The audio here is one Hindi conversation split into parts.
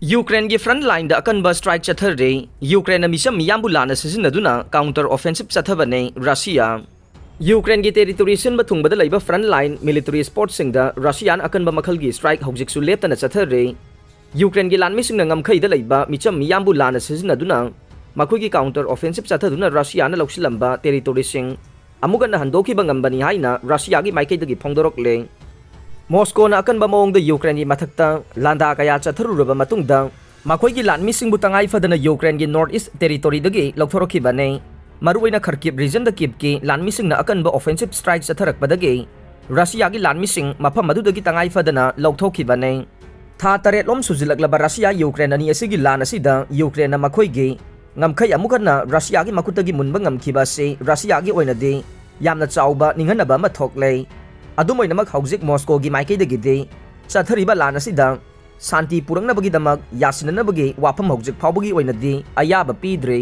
यूक्रेन की फ्रंट लाइन अकनब स्ट्राइक चथरे यूक्रेन मिशम मियामबु लाना सिजिनदुना काउंटर ऑफेंसिव चथबने रशिया यूक्रेन की टेरिटोरी सिनब थुंगबद लैब फ्रंट लाइन मिलिटरी स्पोर्ट्स रशियान अकनब मखल की स्ट्राइक हौजिकसु लेप्तना चथरे यूक्रेन की लानमिसिंग ngमखैद लैब मिचम मियामबु लाना सिजिनदुना मखोगी काउंटर ऑफेंसिव चथदुना रशियान लौसिलंबा टेरिटोरीसिंग अमुगन हंदोखिब ngambani हाइना रशिया की माइकैदगी फोंदोरकले मॉस्को अकनब मौंग यूक्रेन की मथक्ता लांदा कया चथरुरब मतुंगदा मखोगी लानमिसिंगबु तंगाई फदना यूक्रेन की नॉर्थ ईस्ट टेरिटोरीदगी लौथोरखिबने मरुइना खरकिब रीजन किब की लानमिसिंग अकनब ऑफेंसिव स्ट्राइक चथरकपदगी रशिया की लानमिसिंग मफम मदुदगी तंगाई फदना लौथोखिबने था तरेलोम सुजिलकलब रशिया यूक्रेन अनी असिगी लान असिदा यूक्रेन मखोगी ngमखै अमुगना रशिया की मकुतगी मुनब ngमखिबासे रशिया की ओइनदि यामना चाउबा निंगनब अमा थोकले अदुमोइनमक हौजिक मॉस्को की माइकैदगिदि चथरिबा लान असिदा शांति पुरंगनबगिदमक यासिननबगी वाफम हौजिक फाउबगी ओइनदि अयाब पीद्रे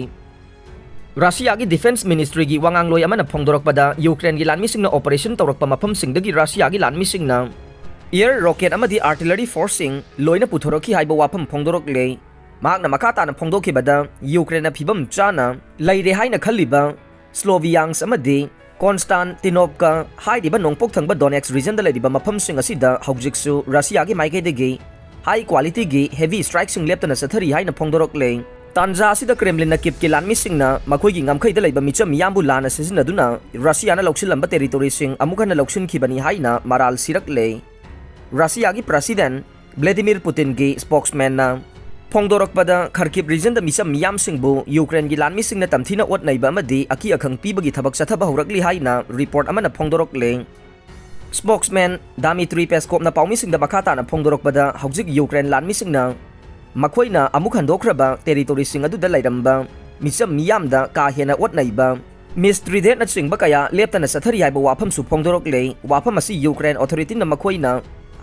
रशिया की डिफेंस मिनिस्ट्री की वांगांगलोय अमना फोंदोरकपदा यूक्रेन की लानमिसिंगना ऑपरेशन तौरकपा मफमसिंगदगी रशिया की लानमिसिंगना एयर रॉकेट अमदी आर्टिलरी फोर्सिंग लोइना पुथोरखि हाइबा वाफम फोंदोरकले मागना मखाताना फोंदोखिबदा यूक्रेन फिबम चाना लैरे हाइना खल्लिबा स्लोवियांग्स अमदी कॉन्स्टांटिनोवका हाइदिबा नोंपोक थंगबा डोनेक्स रीजन लैदिबा मफमसिंग असिदा हौजिकसु रशिया की माइकैदगी हाई क्वालिटी की हेवी स्ट्राइक्सिंग लेप्तना चथरी हाइना फोंदोरकले तांजा असिदा क्रेमलिन किप की लानमिसिंगना मखोगी ngमखैद लैबा मिचम मियामबु लाना सिजिनदुना रशियाना लौसिलंबा टेरिटोरीसिंग अमुगना लौसिनखिबनी हाइना मराल सिरकले रशिया की प्रेसिडेंट व्लादिमीर पुतिन की स्पोक्समैन फोंदोरकपदा खरकिब रीजन मिचम मियामसिंगबु यूक्रेन की लानमिसिंगना तमथिना ओटनैबा अमदी अकी अखंग पीबगी थबक चथबा हौरकली हाइना रिपोर्ट अमना फोंदोरकले स्पोक्समैन दामित्री पेस्कोवना पाउमिसिंगदा मखाताना फोंदोरकपदा हौजिक यूक्रेन लानमिसिंगना मखोइना अमुक हंदोखरबा टेरिटोरीसिंग अदुदा लैरंबा मिचम मियामदा का हेना ओटनैबा मिस्ट्रीडेटना चिंगबा कया लेप्तना चथरी हाइबा वाफमसु फोंदोरकले वाफम असि यूक्रेन ऑथोरिटीना मखोइना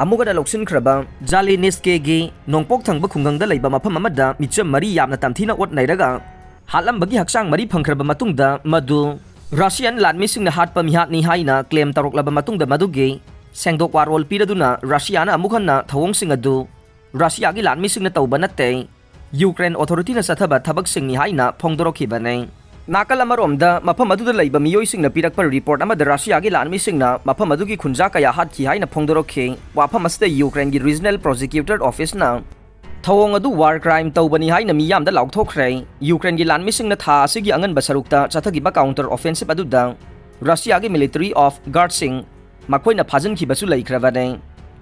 अमुगना लौसिनख्रबा जालिनिस्केगी नोंपोक थंगबा खुंगंगदा लैबा मफम अमदा मिचम मरी यामना तमथिना ओटनैरगा हालंबगी हक्सांग मरी फंख्रबा मतुंगदा मदु रशियन लानमिसिंगना हाटपा मिहातनी हाइना क्लेम तौरकलबा मतुंगदा मदुगी सेंगदोक वारोल पीरदुना रशियाना अमुगना थवोंगसिंग अदु रशिया की लानमिसिंगना तौबा नत्ते यूक्रेन ऑथोरिटीना चथबा थबकसिंगनी हाइना फोंदोरखिबने नाकल अमरोमदा मफम अदुदा लैबा मियोइसिंगना पिरकपा रिपोर्ट अमदा रशिया की लानमिसिंगना मफम अदुगी खुंजा कया हाटखि हाइना फोंदोरखे वाफम असदा यूक्रेन की रीजनल प्रोसिक्यूटर ऑफिसना थवोंग अदु वार क्राइम तौबनी हाइना मियामदा लाउथोखरे यूक्रेन की लानमिसिंगना था असिगी अंगनबा सरुकता चथगिबा काउंटर ऑफेंसिव अदुदा रशिया की मिलिटरी ऑफ गार्डसिंग मखोइना फाजनखिबसु लैख्रबने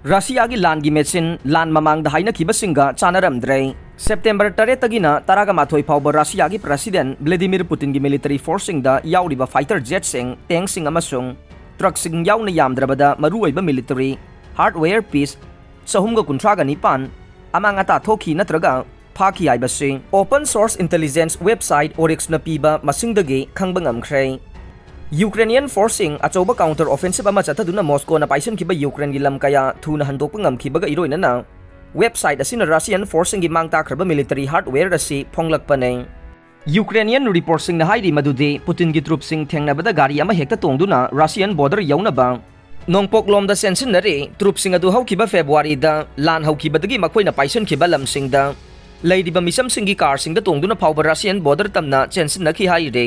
रशिया की लान की मेचिन लान ममांग हाइनखिबसिंगा चानरमद्रे सेप्टेम्बर 8 तगिना 12 फाउबा रशिया की प्रेसिडेंट व्लादिमीर पुतिन की मिलिटरी फोर्सिंग याउरिबा फाइटर जेटसिंग टैंकसिंग अमसुंग ट्रकसिंग याउना यामद्रबदा मरुओइबा मिलिटरी हार्डवेयर पीस 359 अमांग अता थोखि नत्रगा फाखि हाइबसे ओपन सोर्स इंटेलिजेंस वेबसाइट ओरिक्सना पीबा मसिंगदगी खंगबा ngamkhre Ukrainian forcing अचौबा counter offensive अमा चथदुना मॉस्कोना पाइसनखिबा यूक्रेन की लम कया थुना हंदोकपा ngamखिबगा इरोइनना वेबसाइट असिना रशियन फोर्सिंग की मांग ताखरबा मिलिटरी हार्डवेयर असी फोंगलकपने यूक्रेनियन रिपोर्टसिंगना हाइरि मदुदि पुतिन की ट्रुपसिंग थेंगनबदा गाड़ी अमा हेक्ता तोंगदुना रशियन बॉर्डर यौनबा नोंपोकलोमदा सेंसिनरे ट्रुपसिंग अदु हौखिबा फेब्रुवारीदा लान हौखिबदगी मखोइना पाइसनखिबा लमसिंगदा लैदिबा मिसमसिंगी कारसिंगदा तोंगदुना फाउबा रशियन बॉर्डर तमना चेंसिनखि हाइरे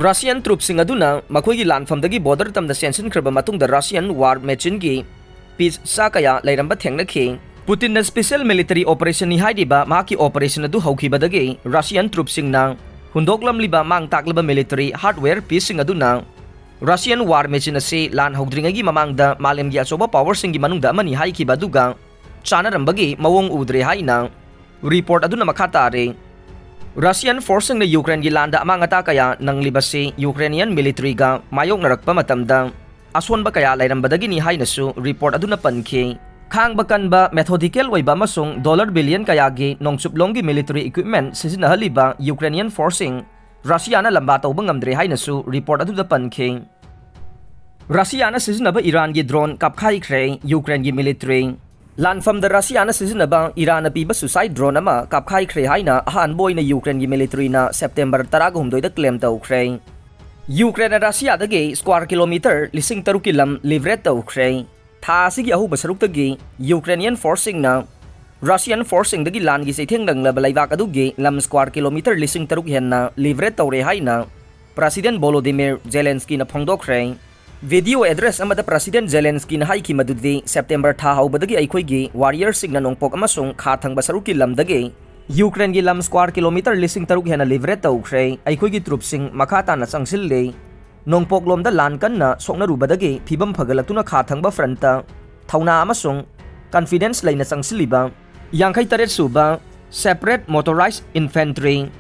रशियन ट्रुपसिंग अदुना मखोइगी लानफमदगी बॉर्डर तमना सेंसिनख्रबा मतुंगदा रशियन वार मेचिन की पीस साकया लैरंबा थेंगनखि पुतिन स्पेशल मिलिटरी ऑपरेशन हाइदिबा माकी ऑपरेशन अदु हौखिबदगी रशियन ट्रुपसिंगना हुंदोकलमलिबा मांग ताकलबा मिलिटरी हार्डवेयर पीसिंग अदुना रशियन वार मेचिन असे लान हौद्रिंगगी ममांगदा मालेमगी अचोबा पावरसिंगी मनुंगदा अमनि हाइखिबा दुगा चानरंबगी मवोंग उद्रे हाइना रिपोर्ट अदुना मखा तारे रशियन फोर्सिंग यूक्रेन की लांदा अमांगता कया नंगलिबसे यूक्रेनियन मिलिटरीगा मायोकनरकपा मतमदा असोनबा कया लैरंबदगिनी हाइनसु रिपोर्ट अदुना पनखि खांगबा कनबा मेथोडिकल ओइबा अमसुंग डॉलर बिलियन कयागी नोंगचुपलोंगी मिलिटरी इक्विपमेंट सिजिनहलिबा यूक्रेनियन फोर्सिंग रशियाना लंबा तौबा ngamdre हाइनसु रिपोर्ट अदुदा पनखि रशियाना सिजिनबा ईरान की ड्रोन कापखाइख्रे यूक्रेन की मिलिटरी लानफम रशियाना सिजिनबा ईरान पीबा सुसाइड ड्रोन अमा कापखाइख्रे हाइना अहानबोइना यूक्रेन की मिलिटरीना सेप्टेम्बर 13 क्लेम तौख्रे यूक्रेन रशियादगी स्क्वायर किलोमीटर 13,000 की लम लिवरेट तौख्रे था अहुब सरुक्तगी यूक्रेनियन फोर्सिंगना Russian forcing-dagi lan-gi seithengdanglaba laibak adugi lam square kilometer 3,000 henna livret tawre haina President Volodymyr Zelensky na phongdokre. Video address amada President Zelensky na haiki madudi September tha haubadagi aikhoigi warrior singna nongpok amasung khathangba saruki lamdagi Ukraine gi lam square kilometer 3,000 henna livret tawkhre aikhoigi trupsing makhata na changsil nongpok lomda lan kanna soknarubadagi phibam phagalaktuna khathangba fronta thauna amasung confidence laina changsiliba 58 suba separate motorized infantry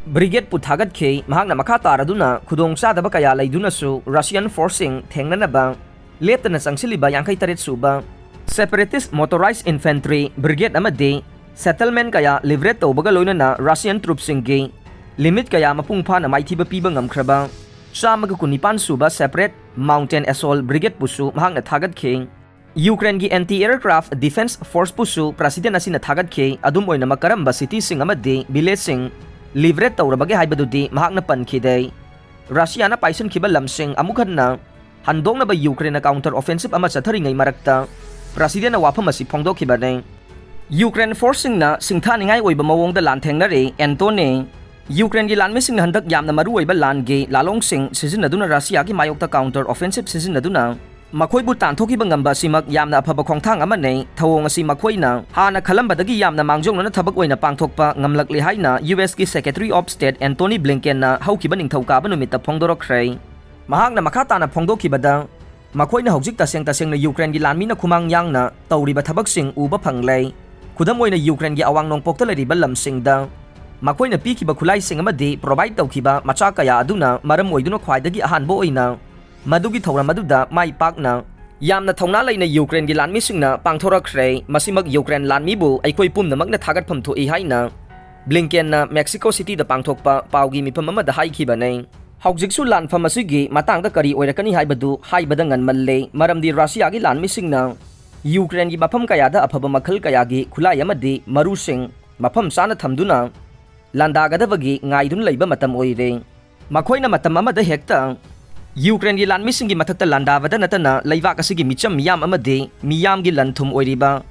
brigade puthagat khe mahakna makha taraduna khudong sadaba kaya laiduna su Russian forcing thengnanaba leptana changsiliba 58 suba separatist motorized infantry brigade amadi settlement kaya livret tawbaga loinana Russian troops singi limit kaya mapungpha na maithiba piba ngamkhraba Samaga kunipan suba separate mountain assault brigade pusu mahakna thagat khe Ukraine gi anti-aircraft defense force pusu president asina thagat khe adum oina makaramba city sing amadi village sing livret tawrabage haibadudi mahakna pankhidai Russia na paison khiba lamsing amukhanna handongna ba Ukraine na counter offensive ama chatharingai marakta president na wafam asi phongdokhibane Ukraine forcing na singthaningai oiba mawongda lanthengnare Antone Ukraine gi lanmising handak yamna maru oiba lange lalong sing sizinaduna Russia gi mayokta counter offensive sizinaduna Makoibu tantokiba ngamba simak yamna afaba khongthang amane thawong asi makoina hana khalambadagi yamna mangjongna thabak oina pangthokpa ngamlakli haina US ki Secretary of State Antony Blinken na haukiba ningthauka numita phongdorokhrei mahakna makhata na phongdokibada makoina hojik taseng na Ukraine gi lanmi na khumang yangna tawriba thabaksing uba phanglei khudam oina Ukraine gi awang nongpokta leriba lamsingda makoina pikiba khulai sing amadi provide tawkiba macha kaya aduna maram oiduna khwaidagi ahanbo oina Madugi thawra maduda mai pakna yamna thawna laina Ukraine gi lanmi singna pangthorakhre masimak Ukraine lanmi bu aikoi pumnamakna thagatpham thoi haina Blinken na Mexico City da pangthokpa paugi mipam amada haikhibanei haujiksu lanfam asigi matangda kari oirakani haibadu haibada nganmalle maramdi Russia gi lanmi singna Ukraine gi mafam kayada afaba makhal kayagi khulai amadi marusing mafam sana thamduna landagadabagi ngaidun leiba matam oire makoina matam amada hekta Ukraine gi lanmising gi mathakta landavada natana leibak asigi micham miyam amade miyam gi lanthum oiriba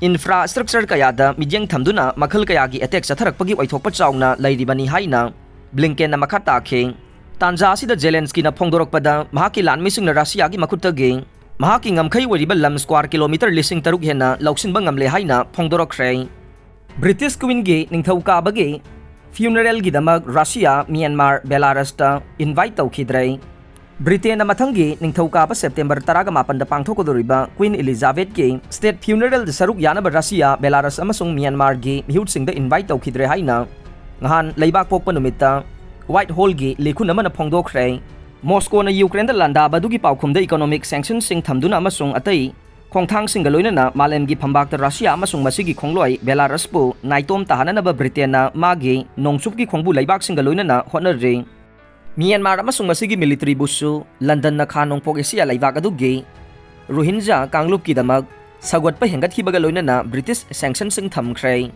infrastructure kayada mijeng thamduna makhal kayagi attack chatharakpagi oithokpa chauna leiribani haina Blinken na makhata khe tanja asida Zelensky na phongdorokpada mahaki lanmising na Russia gi makhutagi mahaki ngamkhai oiriba lam square kilometer 3,000 henna lauksinba ngamle haina phongdorokhrei British Queen gi ningthauka bagi funeral gi damak Russia Myanmar Belarus ta invite tawkhidrei Britain na mathangi ningthauka pa September 18 da pangthokodoriba Queen Elizabeth gi state funeral da saruk yana ba Russia Belarus amasung Myanmar gi mihut singda invite tawkhidre haina ngahan leibak pokpa numita Whitehall gi lekhun amana phongdokhrei Moscow na Ukraine da landa badugi paukhumda economic sanctions sing thamduna amasung atai khongthang singa loinana malem gi phambak da Russia amasung masigi khongloi Belarus pu naitom tahanana ba Britain na magi nongsup gi khongbu leibak singa loinana honare Myanmar amasung masigi military busu London na khanong pok Asia laibak adugi Rohingya kanglup ki damag sagwat pa hengat hibaga loinana British sanction sing thamkhrei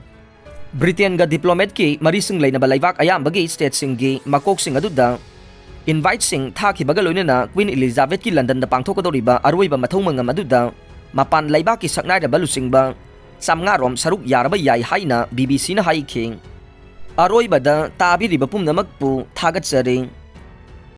Britain ga diplomat ki mari sing laina ba laibak ayam bagi state singi makok sing aduda invite sing thaki baga loinana Queen Elizabeth ki London da pangthokodoriba aroiba mathau mangam aduda mapan laibak ki saknai da balusingba samnga rom saruk yaraba yai haina BBC na haiking aroibada tabiriba pumnamakpu thagat jare